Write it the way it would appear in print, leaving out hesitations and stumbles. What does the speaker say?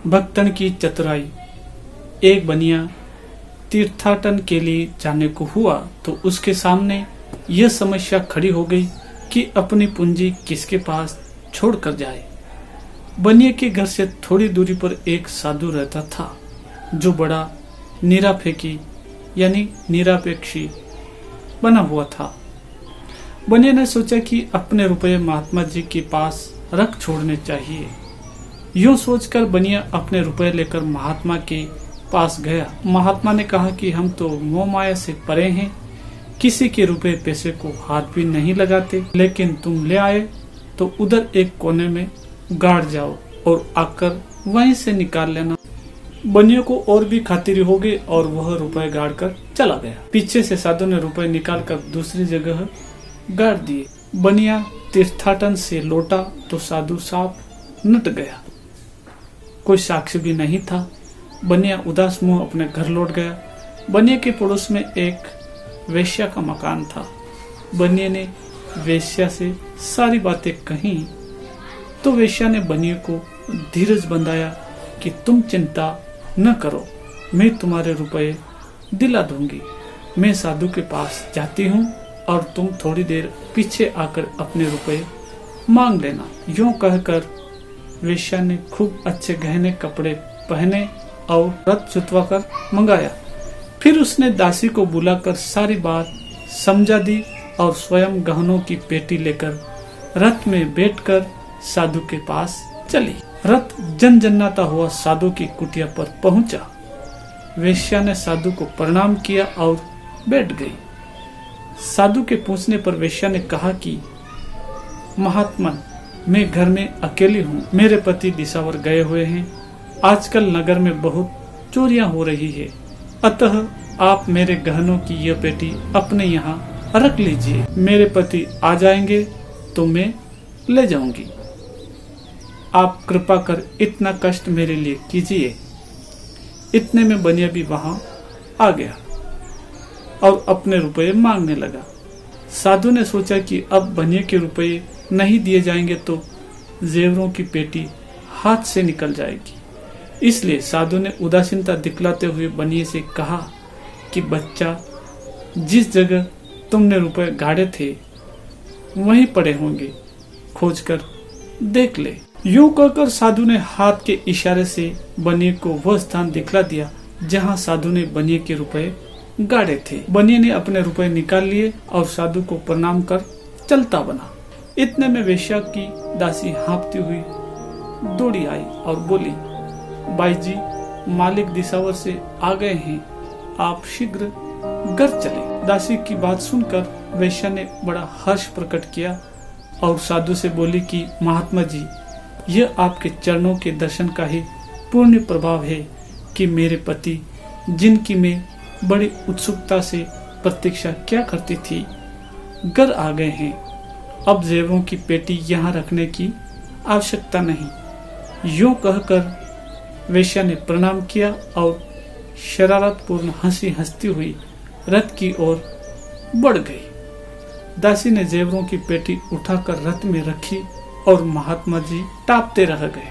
भक्तन की चतुराई। एक बनिया तीर्थाटन के लिए जाने को हुआ तो उसके सामने यह समस्या खड़ी हो गई कि अपनी पूंजी किसके पास छोड़कर जाए। बनिया के घर से थोड़ी दूरी पर एक साधु रहता था जो बड़ा निरापेक्षी यानी निरापेक्षी बना हुआ था। बनिया ने सोचा कि अपने रुपए महात्मा जी के पास रख छोड़ने चाहिए। यूं सोचकर बनिया अपने रुपए लेकर महात्मा के पास गया। महात्मा ने कहा कि हम तो मोह माया से परे हैं, किसी के रुपए पैसे को हाथ भी नहीं लगाते, लेकिन तुम ले आए तो उधर एक कोने में गाड़ जाओ और आकर वहीं से निकाल लेना। बनिया को और भी खातिरी हो गई और वह रुपए गाड़ कर चला गया। पीछे से साधु ने रुपए निकाल कर दूसरी जगह गाड़ दिए। बनिया तीर्थाटन से लौटा तो साधु साफ नट गया। कोई साक्षी भी नहीं था। बनिया उदास मुंह अपने घर लौट गया। बनिया के पड़ोस में एक वेश्या का मकान था। बनिया ने वेश्या से सारी बातें कही तो वेश्या ने बनिया को धीरज बंधाया कि तुम चिंता न करो, मैं तुम्हारे रुपए दिला दूंगी। मैं साधु के पास जाती हूँ और तुम थोड़ी देर पीछे आकर अपने रुपए मांग लेना। यूं कहकर वेश्या ने खूब अच्छे गहने कपड़े पहने और रथ जुतवा कर मंगाया। फिर उसने दासी को बुलाकर सारी बात समझा दी और स्वयं गहनों की पेटी लेकर रथ में बैठकर साधु के पास चली। रथ जनजन्नाता हुआ साधु की कुटिया पर पहुंचा। वेश्या ने साधु को प्रणाम किया और बैठ गई। साधु के पूछने पर वेश्या ने कहा कि महात्मन, मैं घर में अकेली हूँ, मेरे पति दिसावर गए हुए हैं। आजकल नगर में बहुत चोरियां हो रही है, अतः आप मेरे गहनों की यह पेटी अपने यहाँ रख लीजिए। मेरे पति आ जाएंगे तो मैं ले जाऊंगी। आप कृपा कर इतना कष्ट मेरे लिए कीजिए। इतने में बनिया भी वहां आ गया और अपने रुपए मांगने लगा। साधु ने सोचा कि अब बनिया के रुपए नहीं दिए जाएंगे तो जेवरों की पेटी हाथ से निकल जाएगी। इसलिए साधु ने उदासीनता दिखलाते हुए बनिए से कहा कि बच्चा, जिस जगह तुमने रुपए गाड़े थे वहीं पड़े होंगे, खोजकर देख ले। यूं कहकर साधु ने हाथ के इशारे से बनिए को वह स्थान दिखला दिया जहां साधु ने बनिए के रुपए गाड़े थे। बनिए ने अपने रुपए निकाल लिए और साधु को प्रणाम कर चलता बना। इतने में वेश्या की दासी हाँफती हुई दौड़ी आई और बोली, बाई जी, मालिक दिसावर से आ गए हैं, आप शीघ्र घर चले। दासी की बात सुनकर वेश्या ने बड़ा हर्ष प्रकट किया और साधु से बोली कि महात्मा जी, यह आपके चरणों के दर्शन का ही पूर्ण प्रभाव है कि मेरे पति, जिनकी मैं बड़ी उत्सुकता से प्रतीक्षा क्या करती थी, घर आ गए हैं। अब जेवरों की पेटी यहाँ रखने की आवश्यकता नहीं। यूं कहकर वेश्या ने प्रणाम किया और शरारतपूर्ण हंसी हंसती हुई रथ की ओर बढ़ गई। दासी ने जेवरों की पेटी उठाकर रथ में रखी और महात्मा जी टापते रह गए।